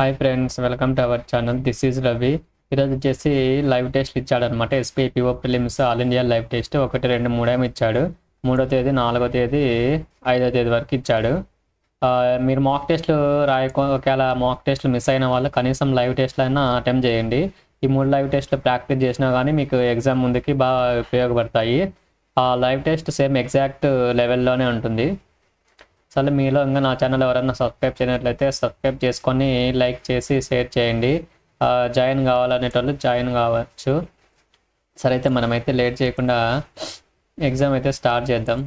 Hi friends, welcome to our channel. This is Ravi. ఈరోజు వచ్చేసి live test ఇచ్చాడనమాట. SBI PO prelims all India live test 1, 2, 3 ఏమి ఇచ్చాడు. 3వ తేదీ, 4వ తేదీ, 5వ తేదీ వరకు ఇచ్చాడు. మీరు మాక్ టెస్ట్లు ఒకవేళ మాక్ టెస్ట్లు మిస్ అయిన వాళ్ళు కనీసం లైవ్ టెస్ట్లు అయినా అటెంప్ట్ చేయండి. ఈ 3 లైవ్ టెస్ట్లు ప్రాక్టీస్ చేసినా కానీ మీకు ఎగ్జామ్ ముందుకి బాగా ఉపయోగపడతాయి. ఆ లైవ్ టెస్ట్ సేమ్ ఎగ్జాక్ట్ లెవెల్లోనే ఉంటుంది. అసలు మీలో ఇంకా నా ఛానల్ ఎవరైనా సబ్స్క్రైబ్ చేయనట్లయితే సబ్స్క్రైబ్ చేసుకొని లైక్ చేసి షేర్ చేయండి. జాయిన్ కావాలనేటోళ్ళు జాయిన్ కావచ్చు. సరే, అయితే మనమైతే లేట్ చేయకుండా ఎగ్జామ్ అయితే స్టార్ట్ చేద్దాం.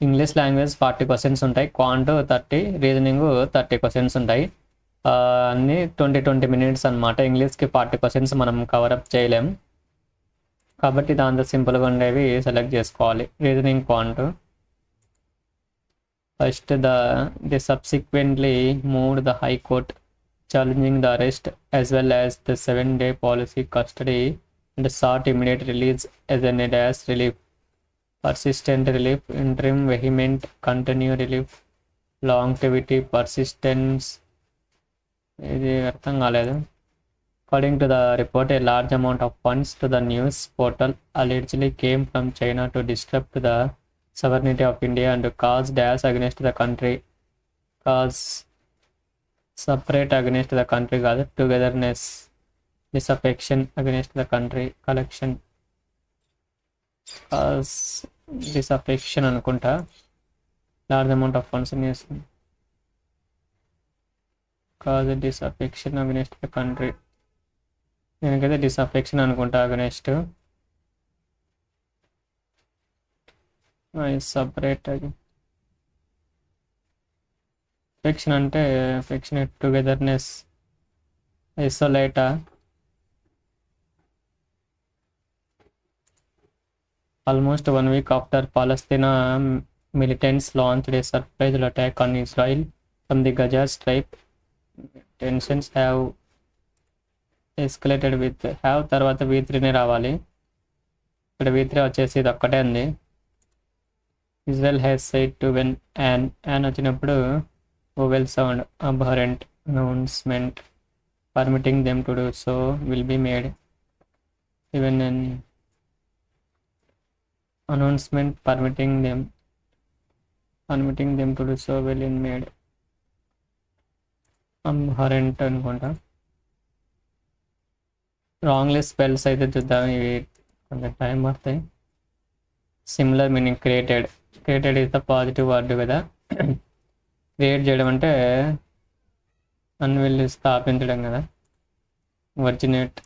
ఇంగ్లీష్ లాంగ్వేజ్ 40 క్వశ్చన్స్ ఉంటాయి. క్వాంట్ 30, రీజనింగ్ 30 క్వశ్చన్స్ ఉంటాయి. అన్నీ 20 మినిట్స్ అనమాట. ఇంగ్లీష్కి 40 క్వశ్చన్స్ మనం కవరప్ చేయలేం కాబట్టి దాంతో సింపుల్గా ఉండేవి సెలెక్ట్ చేసుకోవాలి. Reasoning, quant. First, they subsequently moved the High Court, challenging the arrest as well as the 7-day policy custody, and sought immediate release as an as relief, persistent relief, interim, vehement, continued relief, longevity, persistence. ఇది అర్థం కాలేదు. According to the report, a large amount of funds to the news portal allegedly came from China to disrupt the sovereignty of India and cause dash against the country. Cause separate against the country కాదు, togetherness, disaffection against the country, collection. Cause disaffection అనుకుంటా. Large amount of funds in news. Cause disaffection against the country. నేనైతే డిసాఫెక్షన్ అనుకుంటా. Against separate faction అంటే ఫెక్షనేట్, togetherness, ఐసోలేటా. Almost 1 week after Palestina militants launched a surprise attack on Israel from the Gaza Strip, tensions have escalated with have తర్వాత V3నే రావాలి. ఇక్కడ V3 వచ్చేసి ఇది ఒక్కటే ఉంది. Israel has said to when an వచ్చినప్పుడు vowel sound, abhorrent, announcement permitting them to do so will be made. Even an announcement permitting them to do so will in made. Abhorrent అనుకుంటా. Wrongly spells అయితే చూద్దాం, ఇవి కొంచెం time పడతాయి. Similar meaning, created is the positive word కదా. Create చేయడం అంటే unveil స్థాపించడం కదా. Originate,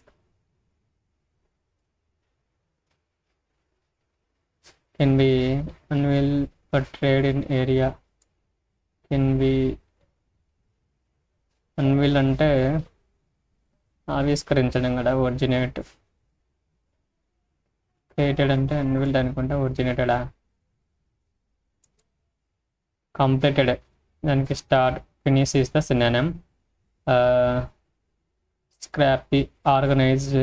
can be unveil for trade in area. Can be unveil అంటే ఆవిష్కరించడం కదా. ఒరిజినేట్. క్రియేటెడ్ అంటే అన్విల్డ్ అనుకుంటా. ఒరిజినేటెడా, కంప్లీటెడ్. దానికి start, finish is the synonym. Scrappy, organised.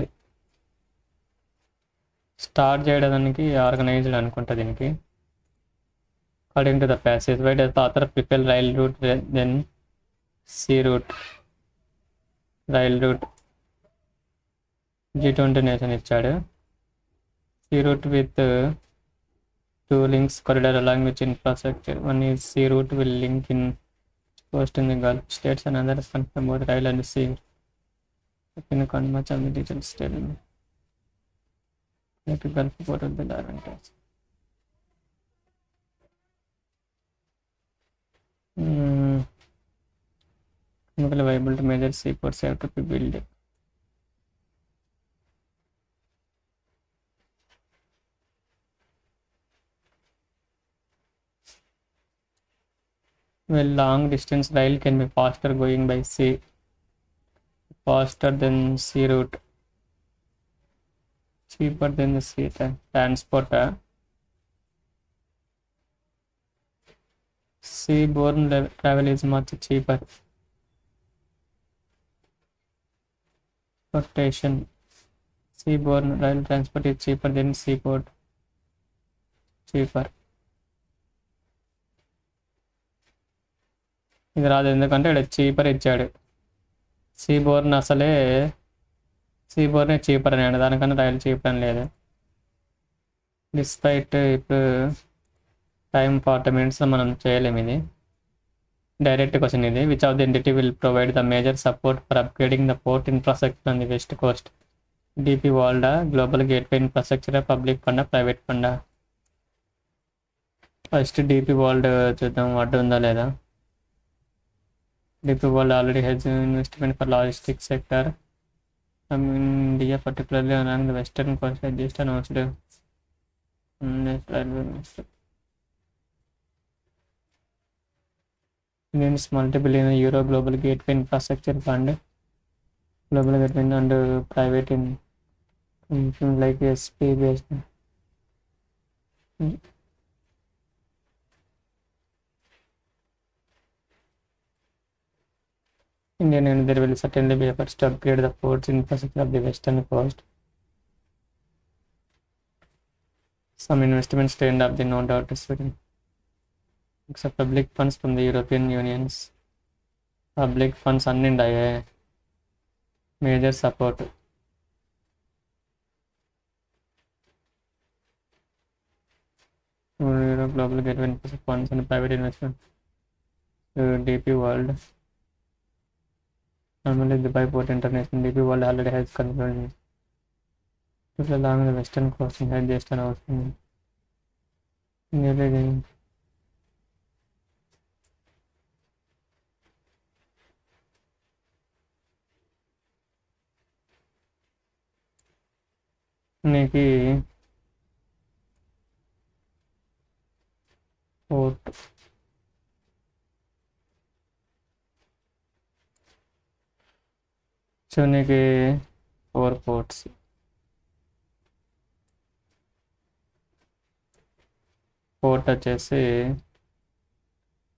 Start చేయడానికి ఆర్గనైజ్డ్ అనుకుంటా దీనికి. According to the passage, why does the author prefer rail route than sea route? Rail route G20 nation ఇచ్చాడు. Sea route with 2 links corridor along which infrastructure. One is sea route will link in coast in the Gulf states and others confirm both rail and sea. In much of the details still like the Gulf port of the advantage. Viable to major seaports have to be built. Well, long distance rail can be faster going by sea, faster than sea route, cheaper than the sea transport. Seaborne travel is much cheaper. Transportation, seaborne rail transport is cheaper than seaport. Cheaper. ఇది రాదు ఎందుకంటే ఇక్కడ cheaper ఇచ్చాడు. Seaborne అసలే సీబోర్నే cheaper అని, దానికన్నా రైలు cheaper అని లేదు. డిస్పైట్ ఇప్పుడు టైం 40 minutes మనం చేయలేము. ఇది డైరెక్ట్ క్వశ్చన్. ఇది which of the entity will provide the major support for upgrading the port infrastructure on the west Coast? DP world, global gateway infrastructure, public funda, private funda? First DP world చూద్దాం అడ్డు ఉందా లేదా. DP world already he's investment for logistics sector India, particularly along the western Coast just announced Indians multi-billion euro global gateway infrastructure fund, global gateway and private in like SP based. Indian and there will certainly be efforts to upgrade the ports infrastructure of the western coast. Some investments to end up the no doubt is written. Except public funds from the European Unions. Public funds అన్నిండాయే. Major support global gateway funds and private investment. DP World. Normally Dubai Port International. DP World already has confirmed. People along the western coast had just announced. Nearly నీకు port so నీకు 4 ports. Port వచ్చేసి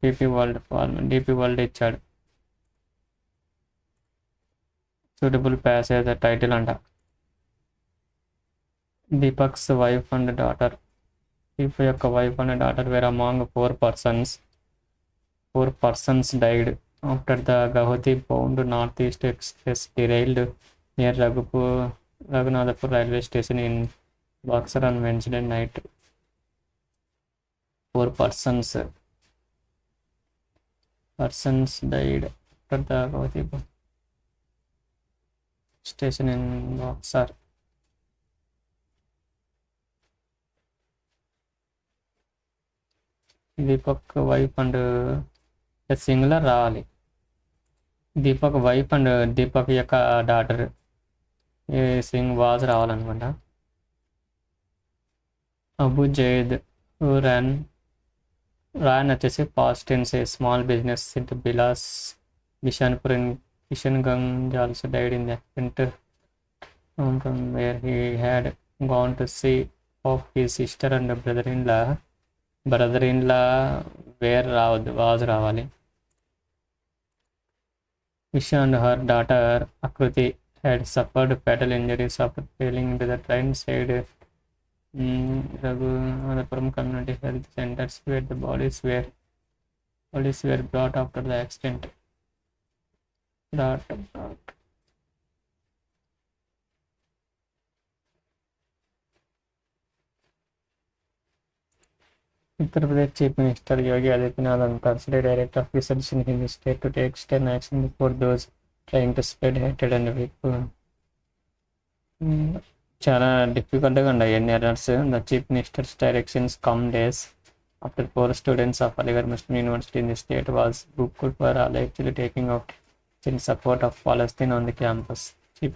DP world firm. DP world ఇచ్చాడు. Suitable passage title అంట. Deepak's wife and daughter. Deepak యొక్క wife and daughter were among 4 persons. 4 persons died after the Gauhati bound northeast express derailed near Raghunathpur railway station in Buxar on Wednesday night. 4 persons died after the Gauhati station in Buxar. Deepak wife and singular రావాలి. Deepak wife and Deepak యొక్క daughter సింగ్ was రావాలనుకుంటా. Abu Zaid ran వచ్చేసి past tense. Small business into Bishanpur in Kishanganj also died in the accident from where he had gone to see of his sister and brother-in-law where was రావాలి. Isha and her daughter Akruti had suffered fatal injuries after falling into the train side Raghunathpuram community health centers where the bodies were brought after the accident. Uttar Pradesh Chief Minister Yogi Adityanath on Thursday directed officers in his state to take stern action before those trying to spread hatred and చాలా డిఫికల్ట్గా ఉన్నాయి ఎన్ని errors. The chief ministers directions come days after 4 students of Aligarh Muslim University in the state was booked for allegedly taking out in support of Palestine on the campus. Chief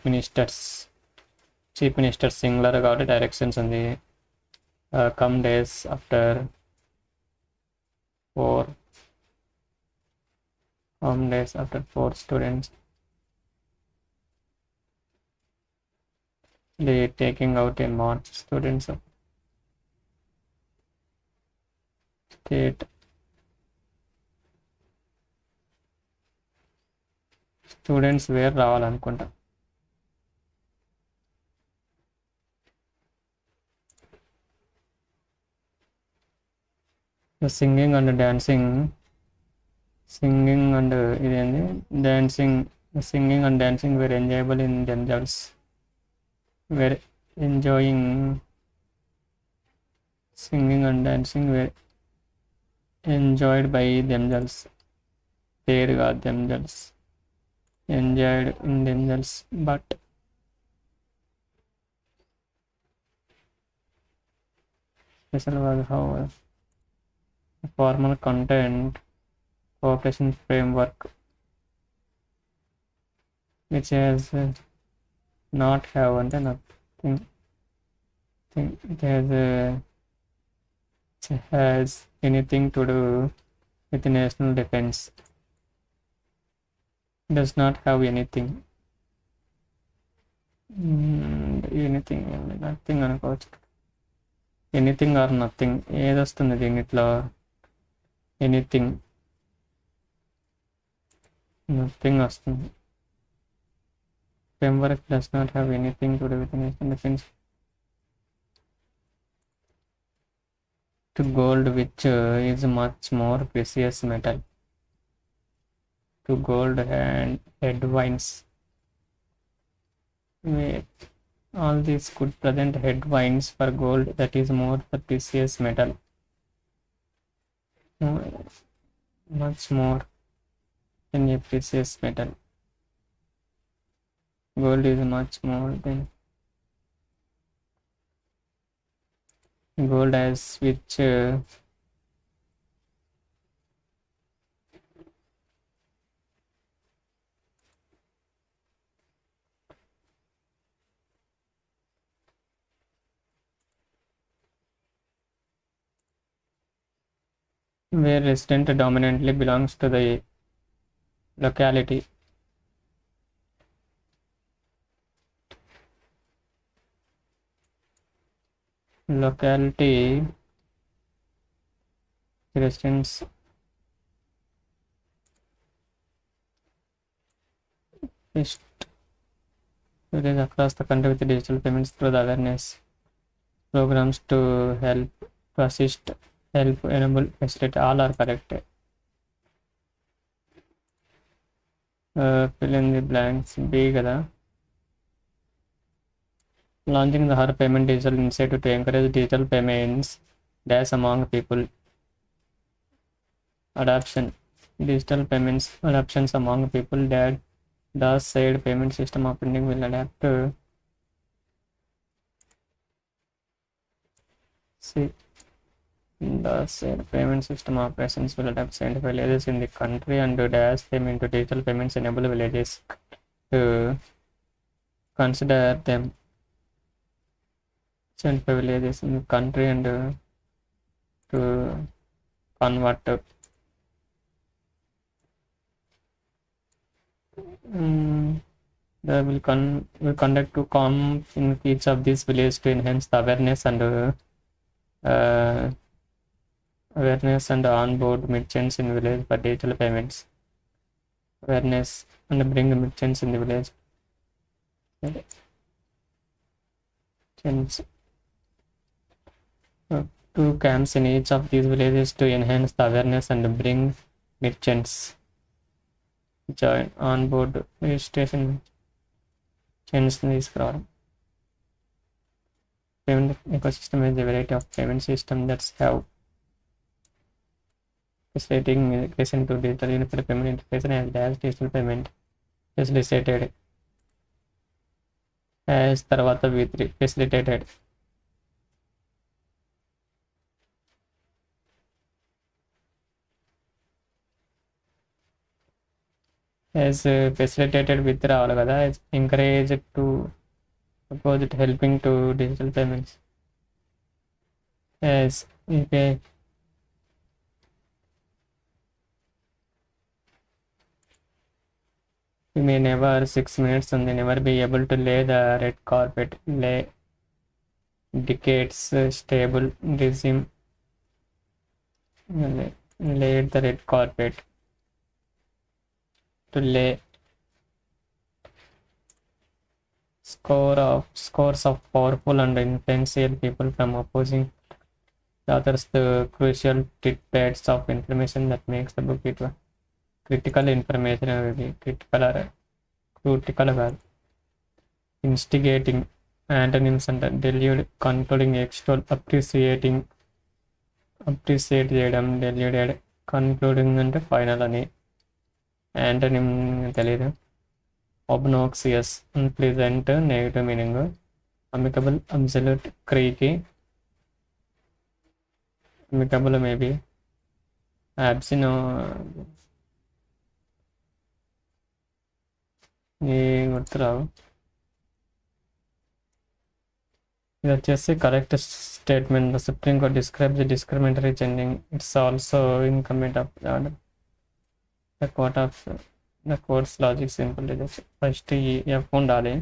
Minister singular got directions on the come days after 4 students they taking out a march. Students of state students were రావాలనుకుంటా. The singing and dancing singing and ఇదేంది dancing singing and dancing were enjoyable in themselves were enjoying singing and dancing were enjoyed by themselves పేరు కాదు themselves enjoyed in themselves but special was how formal content cooperation framework which has not have అంటే nothing it has anything to do with national defense does not have anything anything nothing అనుకోవచ్చు anything or nothing ఏది వస్తుంది దీనిట్లో anything nothing వస్తుంది framework does not have anything to do with national defence to gold which is much more precious metal to gold and head wines all these could present headwinds for gold that is more the precious metal much more than a precious metal gold is much more than gold as which where resident dominantly belongs to the locality residents village across the country with digital payments through the awareness programs to help to assist help enable facilitate all are correct fill in the blanks B kada launching the her payment digital initiative to encourage digital payments dash among people adoption digital payments adoptions among people that the said payment system of India will adapt see the said payment system operations will adapt 75 villages in the country and dash them into digital payments enable villages to consider them 75 villages in the country and to convert they will conduct to come in each of these villages to enhance the awareness and onboard merchants in village for digital payments awareness and bring merchants in the village two camps in each of these villages to enhance the awareness and bring merchants join on board registration change this problem payment ecosystem is a variety of payment systems that have facilitating migration to digital unified payment interface as dash digital payment facilitated as తర్వాత V3 facilitated as facilitated with రావాలి కదా encourage to opposite helping to digital payments as okay you may never 6 minutes and they never be able to lay the red carpet lay decades stable regime laid the red carpet to lay scores of powerful and influential people from opposing the others the crucial tidbits of information that makes the book it critical information అనేది critical కాదు. Instigating antonyms అంటే delude, concluding, extol, appreciate చేయడం, deluded, concluding అంటే final అని, antonym తెలియదు. obnoxious, unpleasant, negative meaning. amicable, absolute, creaky, amicable మేబీ, absino ఏ గుర్తురావు. ఇది వచ్చేసి correct statement. The supreme court describes the discriminatory changing. It's also incumbent of the courts logic simple. First ఈ F ఉండాలి.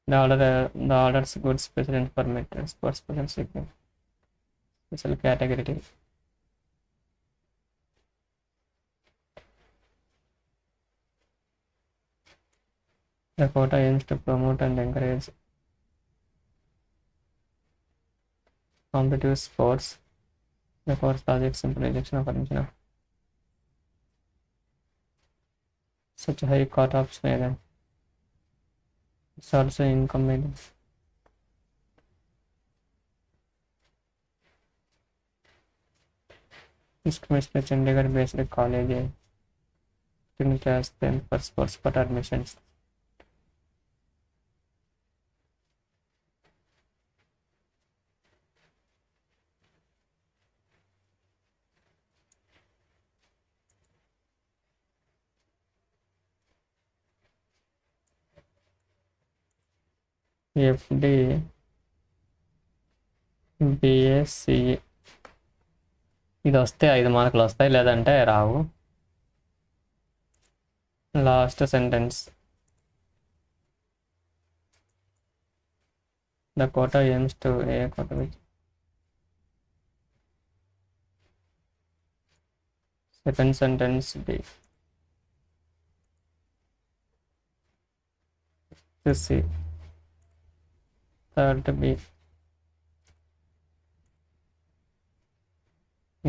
The orders goods president permit sports special special category. The quota aims to promote and encourage competitive sports. The course logic simple rejection of admission of such a high cut option either. It's also incumbent. Discrimination at Chandigarh based college student class 10 for sports quota admissions. FD BSc ఇది వస్తే 5 మార్కులు వస్తాయి, లేదంటే రావు. Last sentence. The quota aims to a quota which. Second sentence B. C. Third B.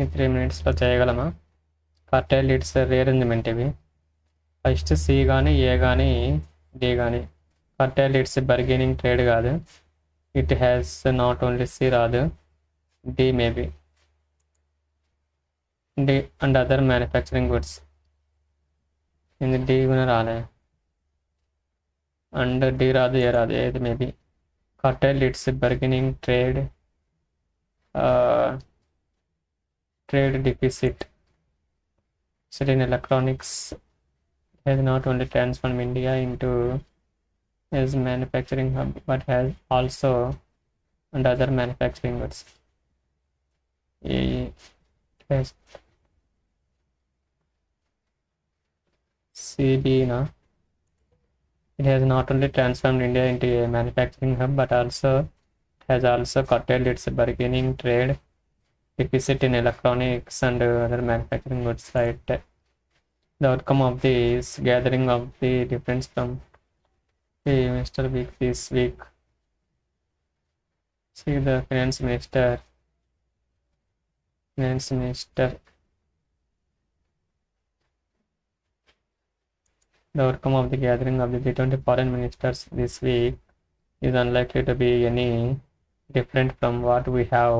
ఈ 3 minutesలో చేయగలమా? Curtail its rearrangement ఇవి. ఫస్ట్ సి కానీ, ఏ కానీ, డి కానీ. కర్టైల్ ఇట్స్ బర్గెనింగ్ ట్రేడ్ కాదు. It has not only C రాదు, D maybe. D and other manufacturing goods. ఇది డి కూడా రాలే, అండ్ డి రాదు, ఏ రాదు, ఏది maybe. Curtail its bargaining trade deficit. In electronics has not only transformed India into its manufacturing hub, but has also and other manufacturing goods. CB na. It has not only transformed India into a manufacturing hub, but has also curtailed its bargaining trade deficit in electronics and other manufacturing goods. Right. The outcome of this gathering of the difference from the Mr. Week this week. See the finance minister. The outcome of the gathering of the G20 foreign ministers this week is unlikely to be any different from what we have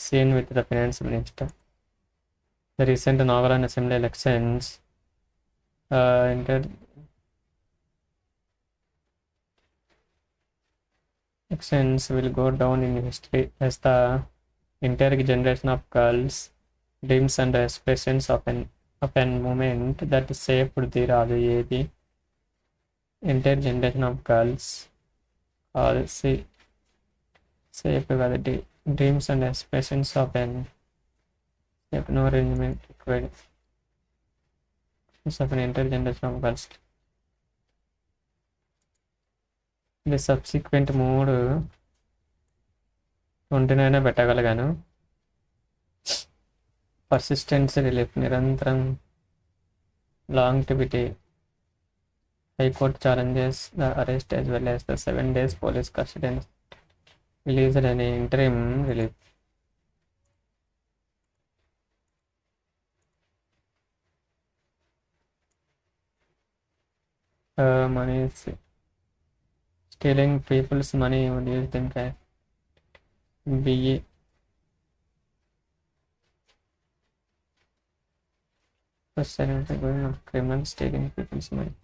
seen with the finance minister. The recent Nagaland assembly elections will go down in history as the entire generation of girls' dreams and aspirations of an moment that shaped the Rajayedi. Entire generation of girls shaped by the dreams and aspirations of an no arrangement required of an entire generation of girls. The subsequent mode 29 పెట్టగలిగాను. Persistency relief, నిరంతరం, longevity. High court challenges the arrest as well as the 7 days police custody released an interim relief. Money is stealing people's money. What do you think? BA. First sentence going of criminal stealing people's money.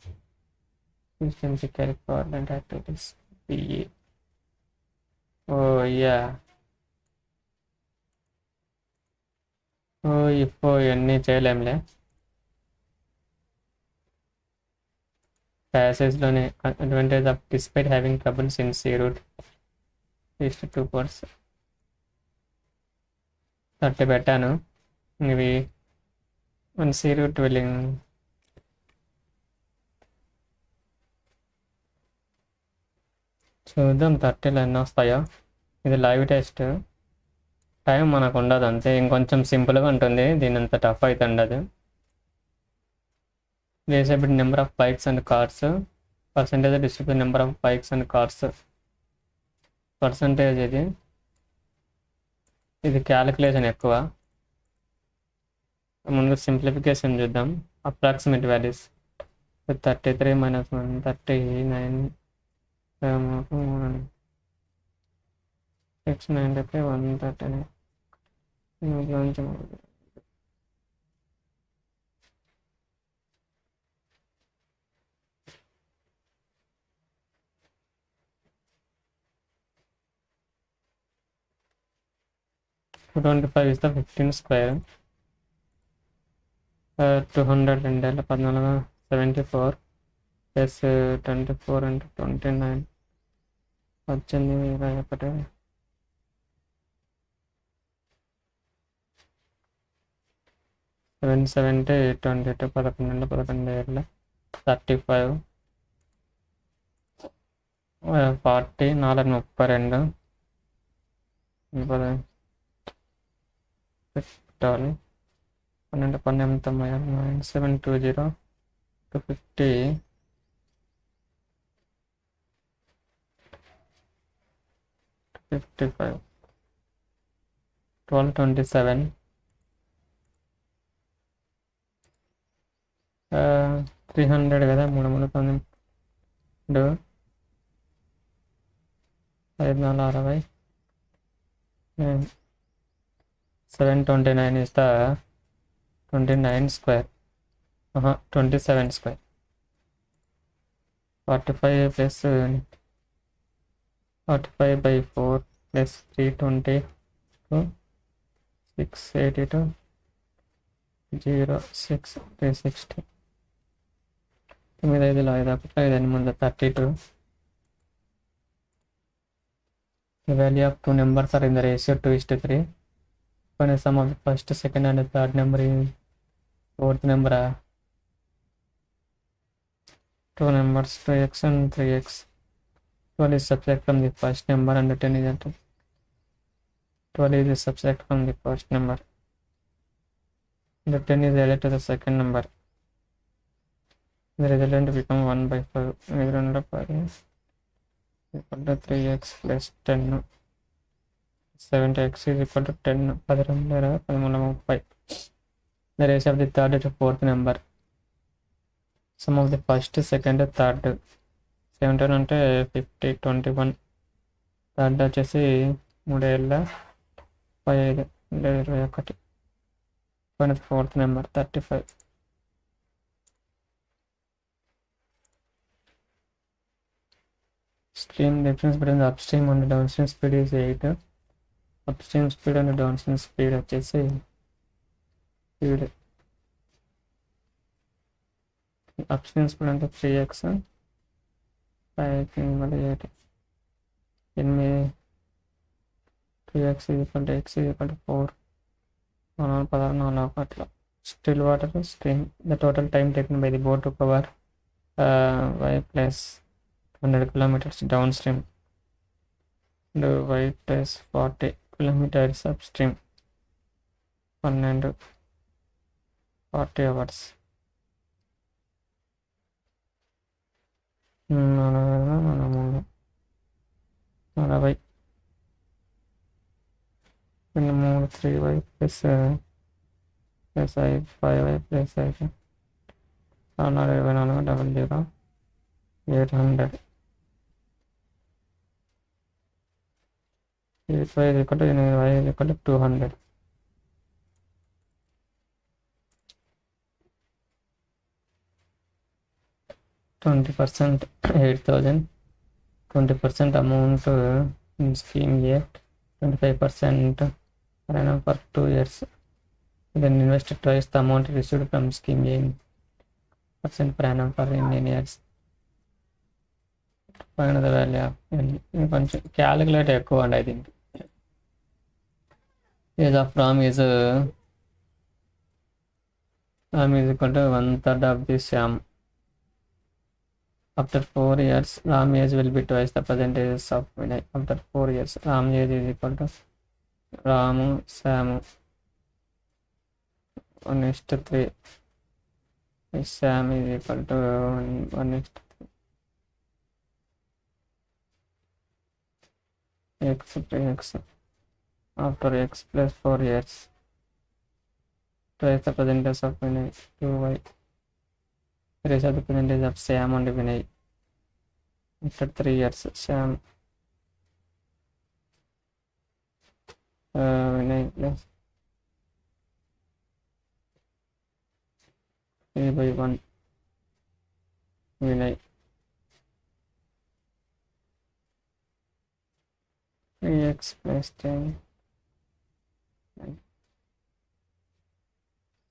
Which can be carried fraudulent activities. BA. Oh yeah. ఇప్పుడు ఇవన్నీ చేయలేంలే. ప్యాసేజ్లోనే advantage of despite having troubles in sea route east 2%. 30 పెట్టాను. ఇవి మన sea route వెళ్ళింగ్ చూద్దాం 30లో ఎన్ని వస్తాయో. ఇది లైవ్ టెస్ట్, టైం మనకు ఉండదు అంతే. ఇంకొంచెం సింపుల్గా ఉంటుంది, దీని అంత టఫ్ అయితే ఉండదు. వేసేప్పుడు number of bikes and cars, percentage distribute number of bikes and cars, percentage. ఇది క్యాలిక్యులేషన్ ఎక్కువ. ముందు సింప్లిఫికేషన్ చూద్దాం. Approximate values 33 - 1 39 695 139 225 is the 15 square. 200 2 14 74 plus 24 into 29 వచ్చింది 21. 770 22 11 11 35 40 4 32 పెట్టాలి. 12 12 90 720 250 55 1227 300 కదా. 3 3 12 5 4 60 729 is the 29 square. 27 square. 45 plus 45 by 4 plus 320 682 0 6 360. 9 5 5 ముందు 32. The value of two numbers are in the ratio 2:3. When the sum of the first, second and the third number is fourth number. Two numbers 2x and 3x. 12 is subtract from the first number and 10 is enter. 12 is subtract from the first number. The 10 is added to the second number. The resultant become 1/5. Equal to 3x plus 10. 7x is equal to 10. 13 The ratio of the third to fourth number. Sum of the first, second, third. 17 అంటే 50 21. Third వచ్చేసి 3 5 21. Fourth number 35. Stream difference between the upstream and the downstream speed is 8. Upstream speed and the downstream speed వచ్చేసి speed upstream speed అంటే 3x 5 మళ్ళీ 8 3x is equal to x is equal to 4 16 అట్లా. Still water stream. The total time taken by the boat to cover y plus 100 kilometers downstream and y plus 40 kilometers upstream. 12 40 hours. 40 3y plus I 5y plus I 4 00 00 800. 8y is equal to 8y is equal to 200. 20%, 8,000. 20% amount in scheme A. 25% per annum for 2 years. Then invest twice the amount received from scheme A in percent per annum for in years. Find the value of ఇది కొంచెం calculate ఎక్కువ అండి. I think age of Ram is equal to 1/3 of the Shyam. After 4 years, Ram age will be twice the percentages of Vinay. After 4 years, Ram age is equal to Ramu, Samu 1:3. Sam is equal to 1:3. X to X. After X plus 4 years, twice the percentage of Vinay, 2y. Raise the percentage of Sam and Vinay. After 3 years, Sam Vinay plus 3/1 Vinay. 3x plus 10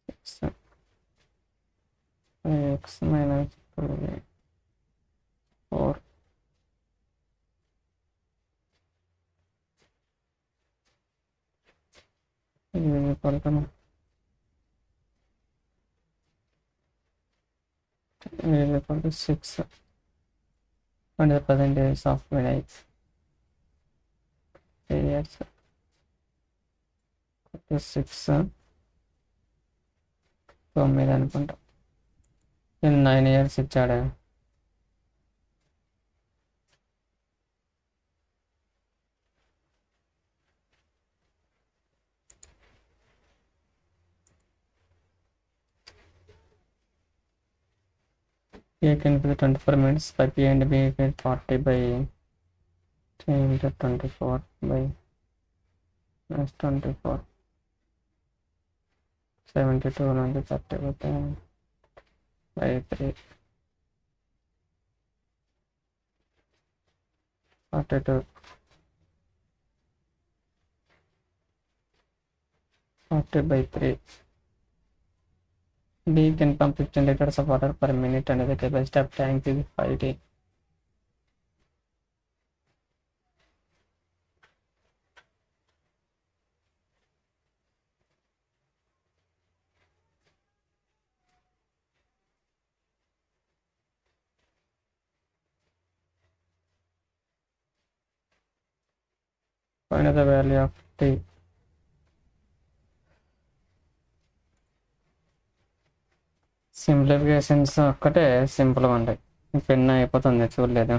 6 x minus 2 4 is equal to 6. And the percentage of Vinay 3 years to 6 9 అనుకుంటా. 9 years ఇచ్చాడు. A can be 24 minutes by P and B is 40 by 3 into 24 by minus 24. 72 నుండి 30 by 3. 42. 40 by 3. B can pump 15 liters of water per minute and the capacity of tank is 5T. Find the value of T. Simplifications ఒక్కటే సింపుల్గా ఉంటాయి. Pen అయిపోతుంది చూడలేదు.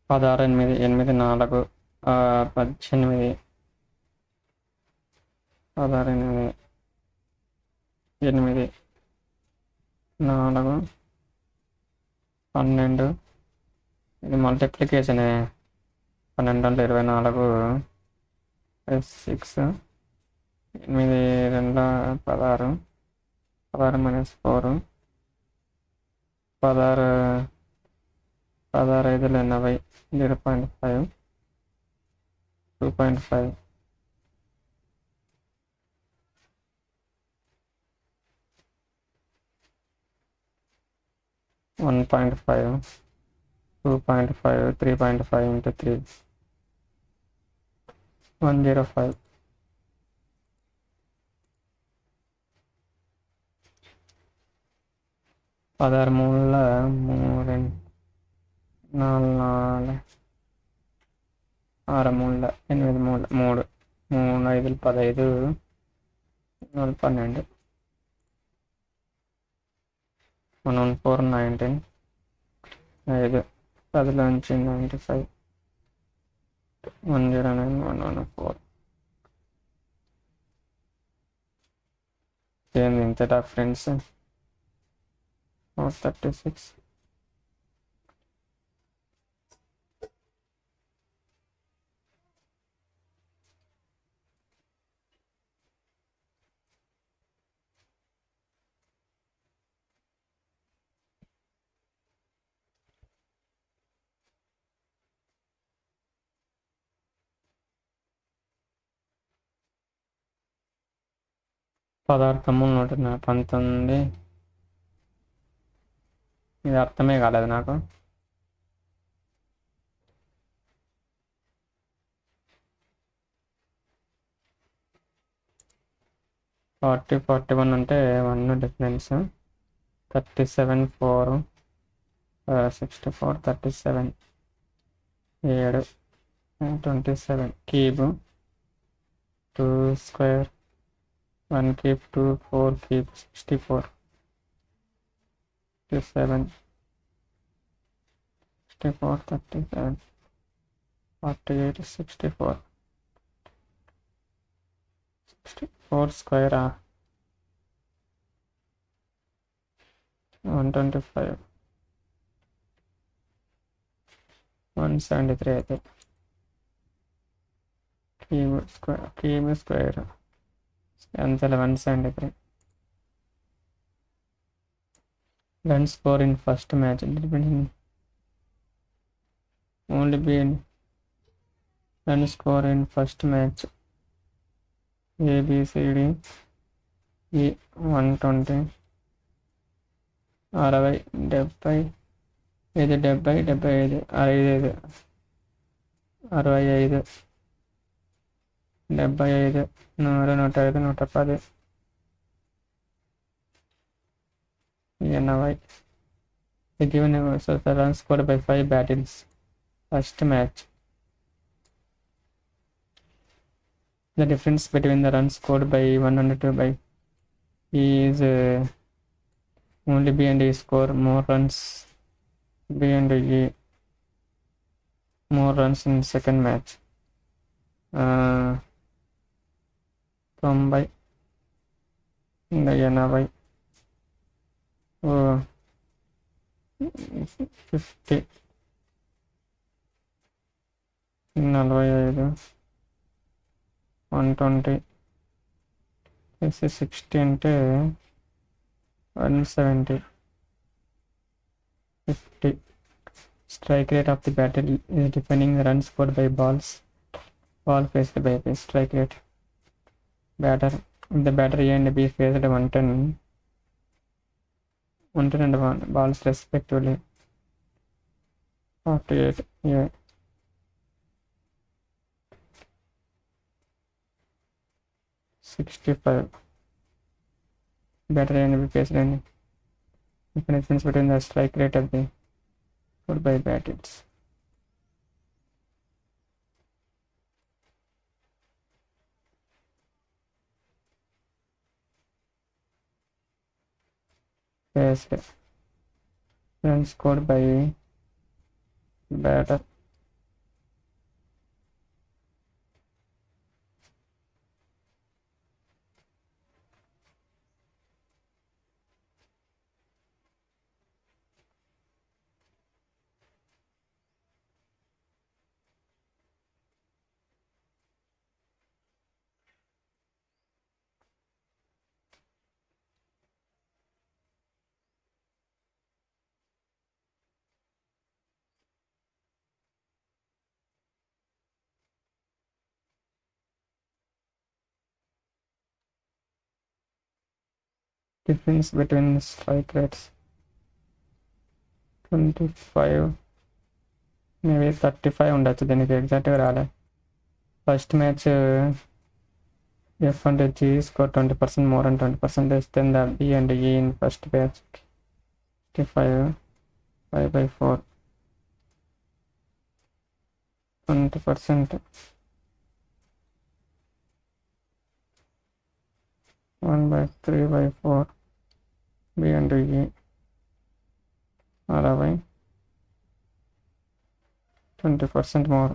16 8 8 4 18 16 8 8 4 12. ఇది multiplication 12 అంటే 24 6 8 2 16 16 minus 4 16 5 0.5 2.5 1.5 2.5 3.5 into 3 105. పదహారు 3 3 4 6 3 8 3 3 3 5 15 4 12 114 19 5 10 95 109 114. ఏంది ఇంతటా ఫ్రెండ్స్ 36 పదార్థము 119. ఇది అర్థమే కాలేదు నాకు. ఫార్టీ 41 అంటే 1 difference. 37 4 64 37 7 27 cube 2 square 1 cube 2 4 cube 64 37 64 37 48 64 64 square 125 173 అయితే క్యూబ్ స్క్వేర్ ఎంత 173. Run score in first match only be in run score in first match A B C D E 120 60 70 ఇది 70 75 65 65 75 100 105 110 80. The given so the run scored by 5 battles first match. The difference between the runs scored by 102 by E is only B and E score more runs. B and E more runs in second match. 90 ఇంకా 80 50 45 120 60 అంటే 170 50. Strike rate of the battle is defining the runs scored by ball faced by the strike rate. Batter if the batter A and B faced 110 and 1 balls respectively. 48 A 65. Batter A and B faced any difference between the strike rate of the scored by batters. Faced runs scored by batter. Difference between strike rates 25 maybe 35 ఉండొచ్చు. దీనికి ఎగ్జాక్ట్గా రాలే. First match F and G score 20% more and 20% than the B and E in first match. 55 5 by 4 20% 1 by 3 by 4 B and E 60 20% more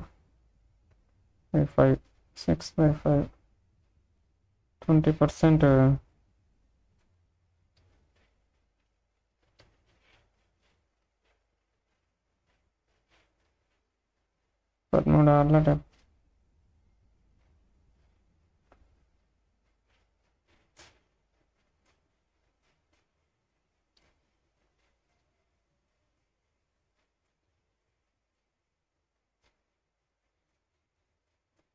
by 5 6 by 5 20% 13 Arla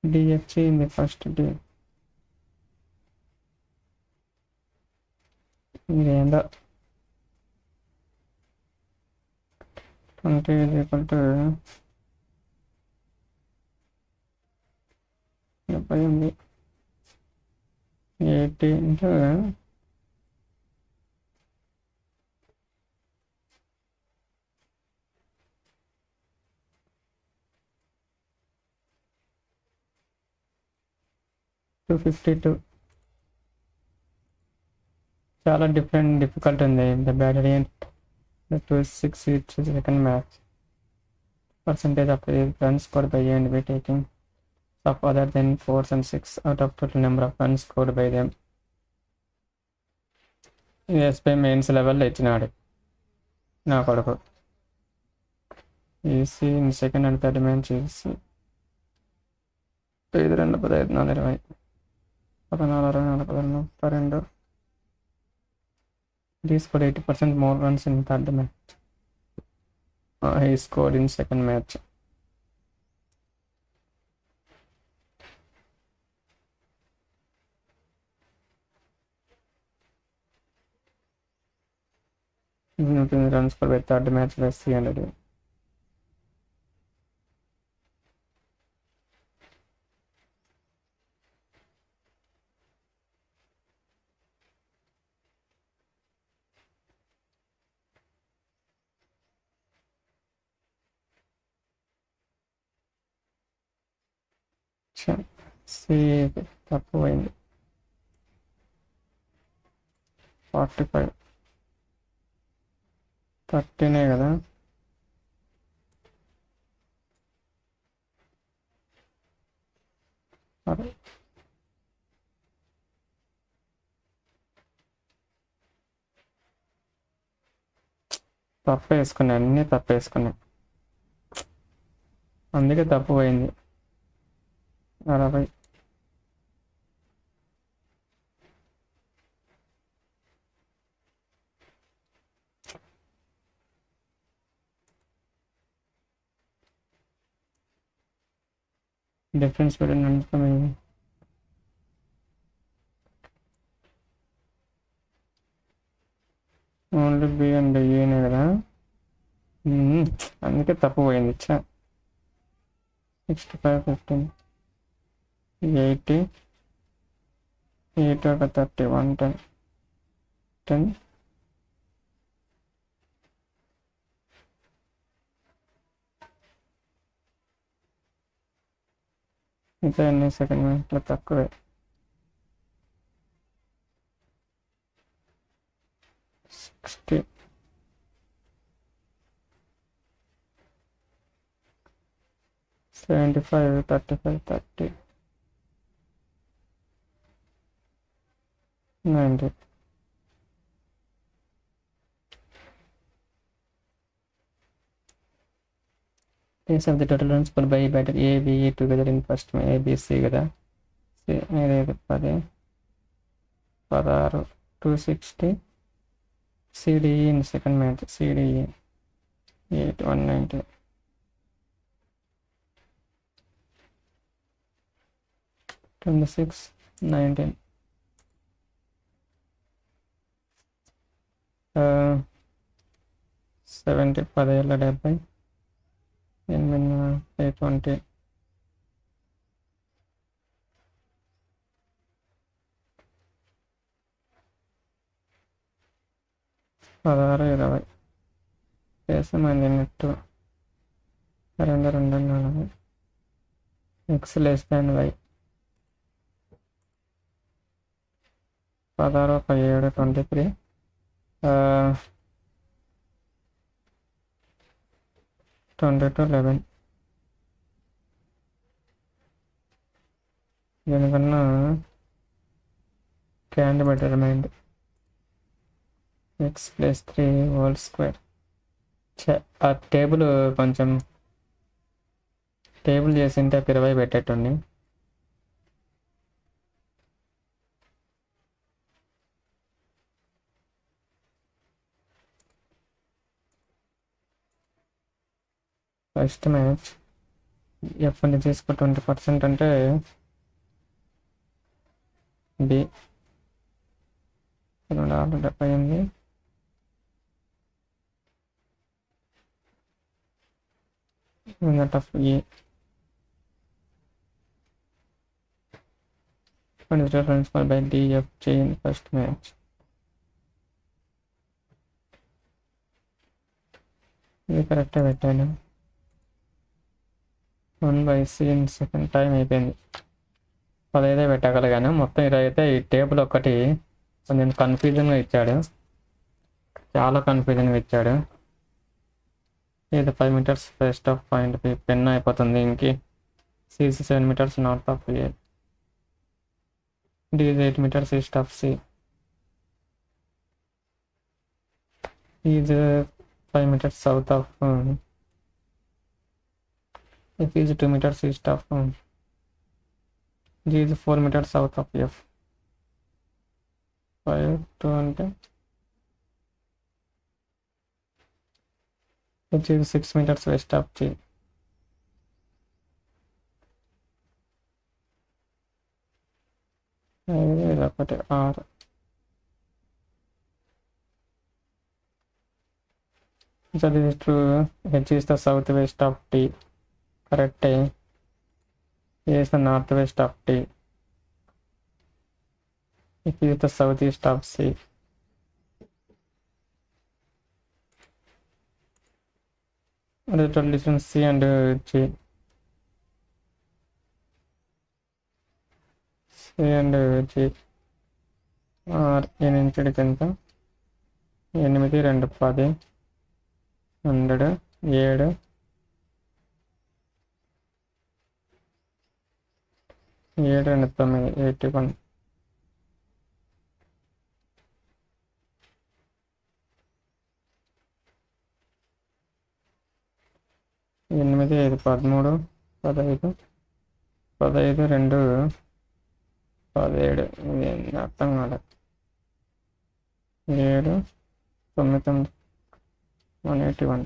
DFC in the first day ఇదేందో 20 is equal to 78 into 252. చాలా difficult ఉంది. The battery the 260 second match percentage of the runs scored by A and B taking of other than 4s and 6 out of total number of runs scored by them. SBI mains లెవెల్లో ఇచ్చినాడు నా కొడుకు. EC in second and third match EC 5 2 15 4 20 14 24 16 32. He scored 80% more runs in third match. He scored in second match. Runs scored by third match by 300. తక్కువైంది 45 13 కదా. తప్పు వేసుకున్నా, అన్నీ తప్పు వేసుకున్నా, అందుకే తప్పు పోయింది. 60 డిఫరెన్స్ పెట్టిన ఓన్లీ బి అండ్ ఏనే కదా, అందుకే తప్పు పోయింది. 65 15 80 8 ఒక 30 110 10 ఇంకా ఎన్ని సెకండ్ మినిట్లో తక్కువే. 60 75 35 30 90. Base of the total runs scored by batter A, B, E together in first match. A, B, C కదా. C అనేది 10 16 260. CDE in second match. CDE 8 190. 26 19. 70 10 8 20. 16 20. చేసామండి net 2 2 4. X less than Y 16 17 23. 22 11. దీనికన్నా can better mind. X plus 3 whole square. ఆ table కొంచెం table చేసింటే 20 పెట్టేటండి. First match F అని తీసుకో 20% అంటే B $2.78 that of A. 23 runs scored by DFJ in first match. ఇది కరెక్టే పెట్టాను. 1/C ఇన్ సెకండ్ టైం అయిపోయింది. 15 పెట్టగలిగాను. మొత్తం 20 అయితే ఈ టేబుల్ ఒకటి కొంచెం కన్ఫ్యూజన్గా ఇచ్చాడు, చాలా కన్ఫ్యూజన్గా ఇచ్చాడు. ఇది 5 meters west of point B, pen అయిపోతుంది ఇంకి. C is 7 meters north of A. D is 8 meters east of C. E is 5 meters south of F is 2 meters east of G is 4 meters south of F. 5 2 అంటే H is 6 meters west of G. ఇదొకటి R. So this is true. H is the southwest of T. Correct. A is the northwest of T. F is the southeast of C. The total distance C and G. C and G are in inches ఎంత? 8 2 10 100 7 7 9 81. ఎనిమిది 5 13 15 15 2 17. ఇది అర్థం కాలేదు. 7 9 181.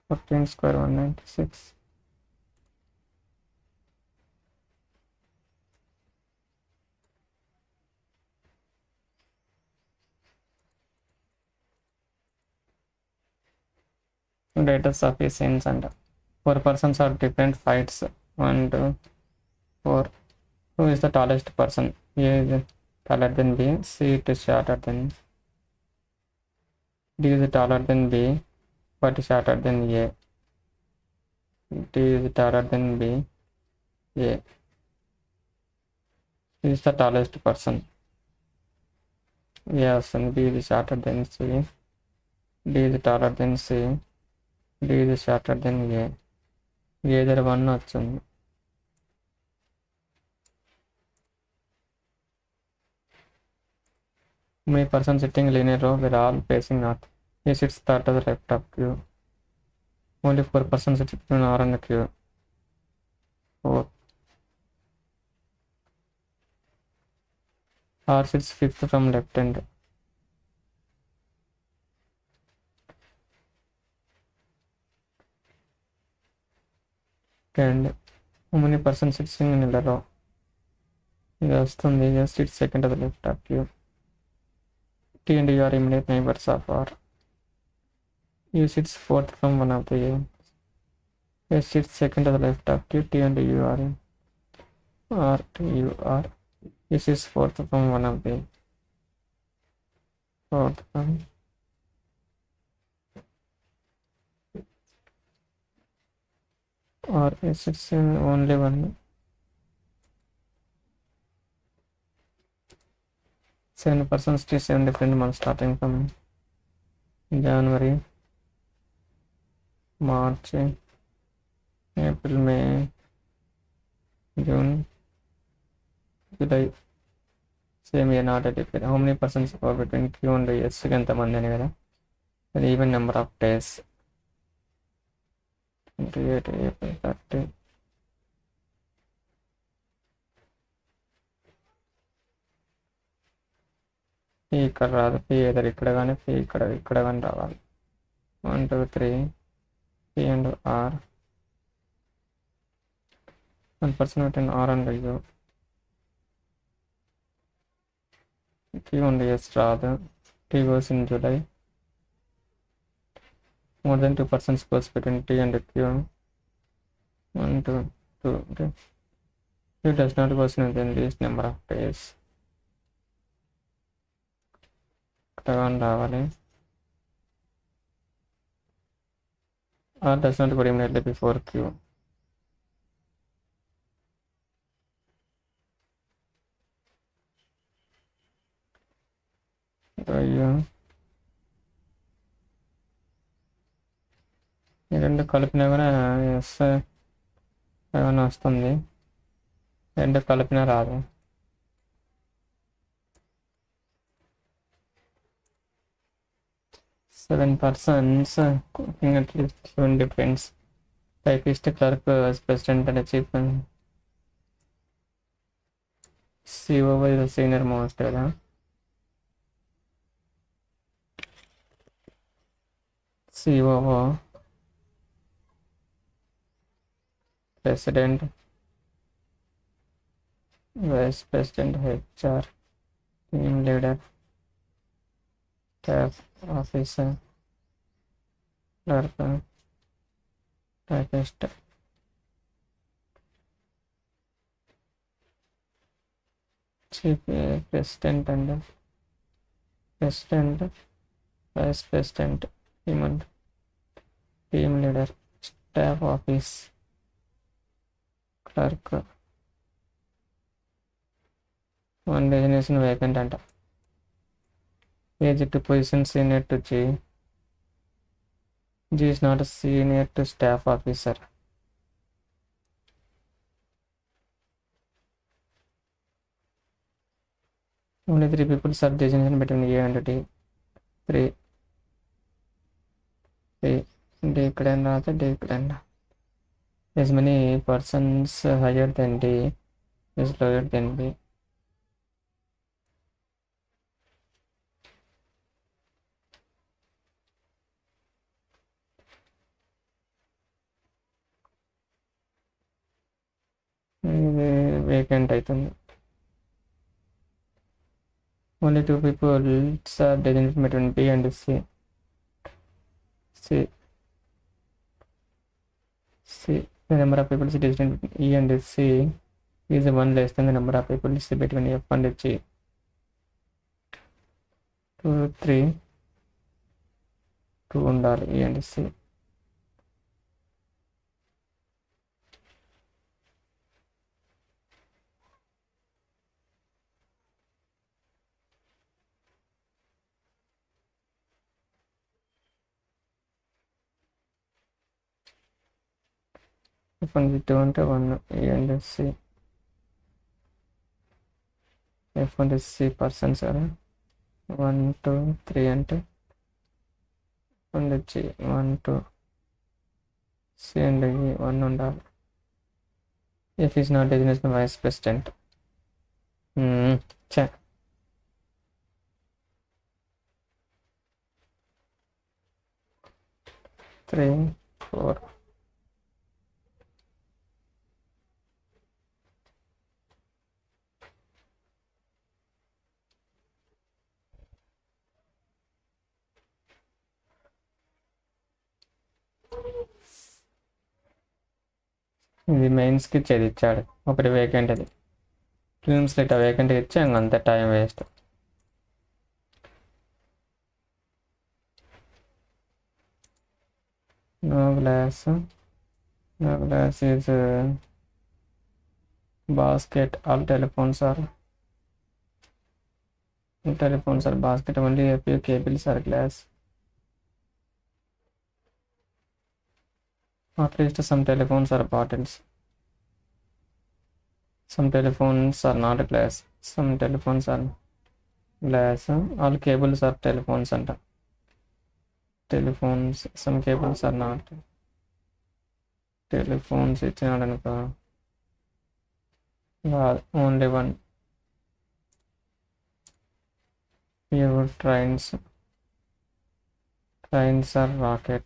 14 square 196. Data sufficiency and 4 persons are different heights. 1 2 4. Who is the tallest person? A is taller than B. C is shorter than. D is taller than B but shorter than A. D is taller than B. A is the tallest person. Yes, and B is shorter than C. D is taller than C. D is shorter than A. A దగ్గర 1 వచ్చింది. Many persons sitting in linear row were all facing north. A sits to the left of Q. Only 4 persons sit between R and Q. 4. R sits fifth from left hand. And how many persons sitting in the row? ఇది వస్తుంది. Just sits second to the left of Q. T and U are immediate neighbors of R. U sits fourth from one of the A. S sits second to the left of Q. T and U are in R. T U R. U sits fourth from one of the fourth from or S sits in only one. 7 persons, 7 different months starting from January, March, April, May, June, July. Same year, not a different. How many persons are between Q and S? ఎంతమంది అని కదా. The even number of days. 28, April, 30. P ఇక్కడ రాదు. P ఎదురు ఇక్కడ కానీ P ఇక్కడ కానీ రావాలి. 1 2 3 P and R 1 person with an R and a U. Q and S rather. T goes in July. More than 2% goes between T and Q. 1, 2, 2. Okay. Q does not goes in the least number of days. R does not go immediately before Q. ఈ రెండు కలిపినా కూడా yes ఏమైనా వస్తుంది, రెండు కలిపినా రాదు. Seven persons cooking at least 7 depends. Typist, clerk, president and chief. COO is the senior most. COO, president, vice president, HR, team leader, staff officer, clerk, typist. Chief president and president, vice president, team leader, staff office, clerk. One designation vacant and age to position senior to G. G is not a senior to staff officer. Only 3 people are designation between A and D. 3. D D. As many persons higher than D is lower than B. Vacant item. Only 2 people are designated between B and C. The number of people designated between E and C is 1 less than the number of people between F and G. 2, 3, 2 and E and C. F and 2 and 1 E and C. F and C persons are 1, 2, 3 and G 1, 2. C and E 1 and R. F is not designated vice president. Check. 3, 4. ఇది మెయిన్స్కి ఇచ్చేది ఇచ్చాడు, ఒకటి vacant. అది ప్రిలిమ్స్లో ఇట్లా vacant ఇచ్చి అంత time waste. No glass is basket. All telephones are basket. Only a few cables are glass. At least some telephones are bottles. Some telephones are not glass. Some telephones are glass. All cables are telephones and telephones. Some cables are not. Telephones ఇచ్చినాడనుకో, only one. Your trains are rocket.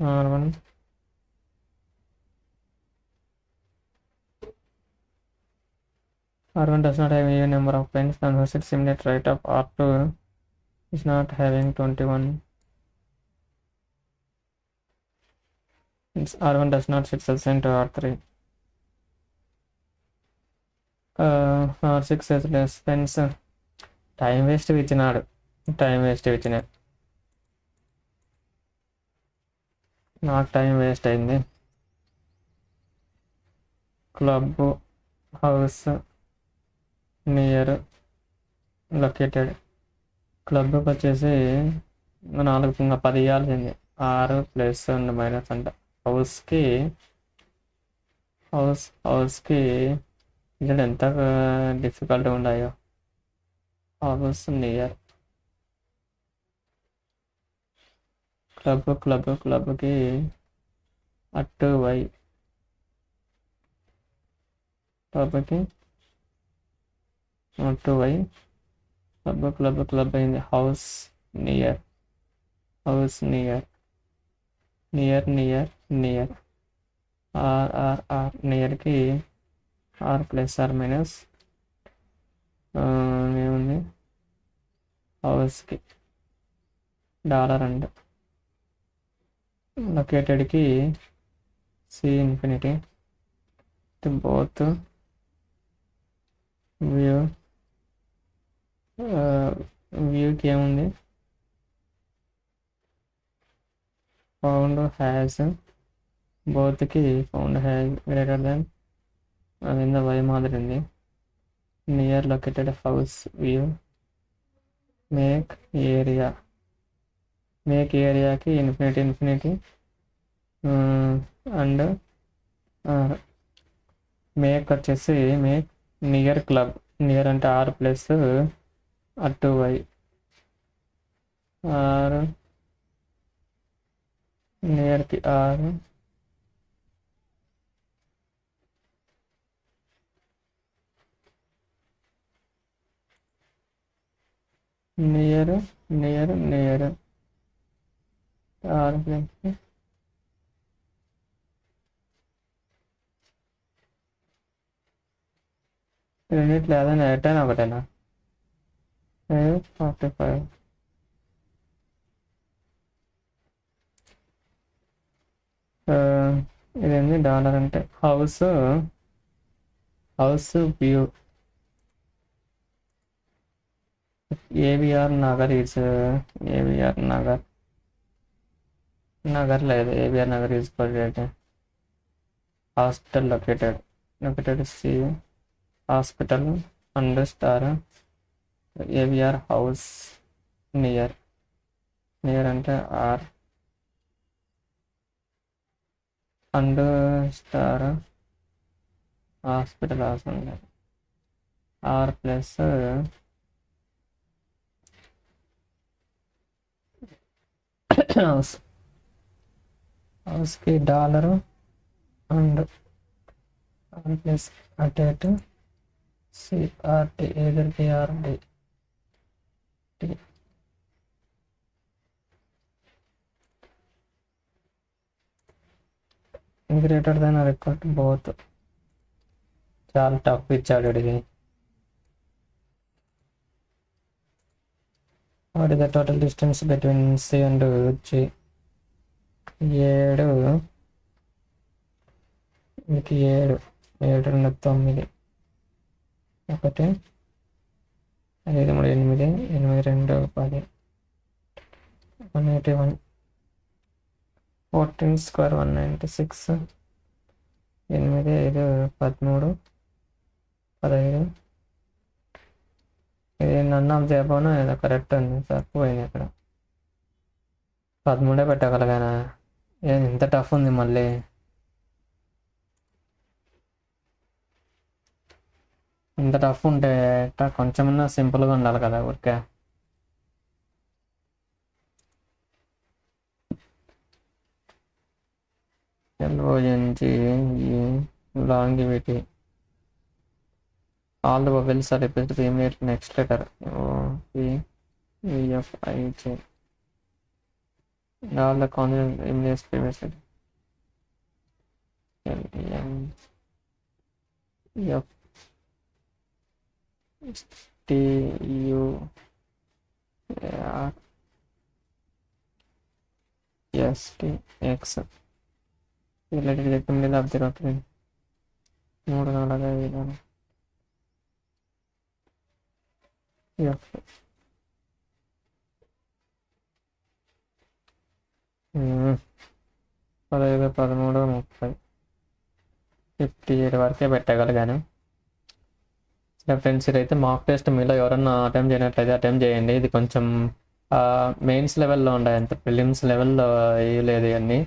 R1 does not have even number of planes, and has its immediate right of R2 is not having 21. Its R1 does not sit assigned to R3. R6 has less spends time waste ఇచ్చినాడు. Time waste ఇచ్చిన నాకు time waste అయింది. Club house near located. క్లబ్కి వచ్చేసి 4 ఇంకా 10 ఇవ్వాల్సింది. 6 plus and minus అంట. హౌస్కి ఇక్కడ ఎంత డిఫికల్ట్ ఉన్నాయో. హౌస్ నియర్ క్లబ్కి అటు వై. క్లబ్కి అటు వై. క్లబ్ అయింది. హౌస్ నియర్ ఆర్ నియర్కి ఆర్ ప్లస్ ఆర్ మైనస్ ఏముంది. హౌస్కి డాలర్ అండ్ లొకేటెడ్కి సి ఇన్ఫినిటీ. బోత్ వ్యూకి ఏముంది. Found has. బోత్కి ఫౌండ్ హ్యాస్ గ్రేటర్ దాన్ అదేందో వై మాదిరి ఉంది. Near located house view. Make ఏరియాకి ఇన్ఫినిటీ అండ్ మేక్ వచ్చేసి మేక్ నియర్ క్లబ్. నియర్ అంటే ఆర్ ప్లస్ అటు వై. ఆర్ నియర్కి ఆర్ నియర్ ఆర్ ప్లస్ రెండిట్లో ఏదైనా ఎటైనా ఒకటేనా. 45 ఇదేంది డాలర్ అంటే house view. AVR Nagar is Nagar లేదు. AVR Nagar is hospital located C hospital and star. AVR house near అంటే ఆర్ అండ్ స్టార్ హాస్పిటల్ అవసరం లేదు. ఆర్ ప్లస్ హౌస్కి డాలరు అండ్ ఆర్ ప్లస్ అటేట్ సిఆర్టీ ఏదరికి RD greater then record both. చాలా tough ఇచ్చాడు ఇది. What is the total distance between C and G. 7 మీకు 7 7 2 9 1 5 3 8 8 2 10 181 14 స్క్వేర్ 196 8 5 13 15. ఇది నన్ను చేయబోనా ఏదో కరెక్ట్ ఉంది. తక్కువైంది ఇక్కడ. 13 పెట్టగలగానా. ఇంత టఫ్ ఉంది మళ్ళీ. ఇంత టఫ్ ఉంటే కొంచెమన్నా సింపుల్గా ఉండాలి కదా ఊరికే. ఎల్ఓఎన్జి longevity. All the vowels are replaced with the immediate next letter. O, P, V, F, I, J. all the consonant images previously. LM, F, T, U, R, S, T, X. Related recommended of the rotary. 3 4 5 F. 15 13 30 58 వరకే పెట్టగలిగాను. సరే friends, ఇదైతే mock test మీలో ఎవరన్నా attempt చేయనట్లయితే attempt చేయండి. ఇది కొంచెం mains లెవెల్లో ఉన్నాయి, అంత ప్రిలిమ్స్ లెవెల్లో వేయలేదు. ఇవన్నీ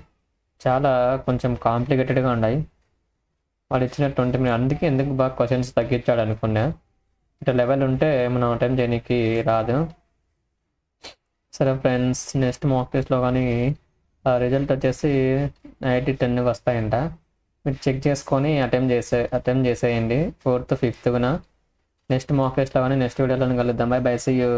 చాలా కొంచెం కాంప్లికేటెడ్గా ఉన్నాయి. వాడు ఇచ్చిన 20 minutes అందుకే ఎందుకు బాగా క్వశ్చన్స్ తగ్గించాడు అనుకున్నా. ఇట్లా లెవెల్ ఉంటే మనం అటెంప్ట్ చేయడానికి రాదు. సరే ఫ్రెండ్స్, నెక్స్ట్ మాక్ టెస్ట్లో కానీ రిజల్ట్ వచ్చేసి 8-10 వస్తాయంట. మీరు చెక్ చేసుకొని అటెంప్ట్ చేసేయండి 4th 5th. నెక్స్ట్ మాక్ టెస్ట్లో కానీ నెక్స్ట్ వీడియోలో కలుద్దాం. Bye bye, see you.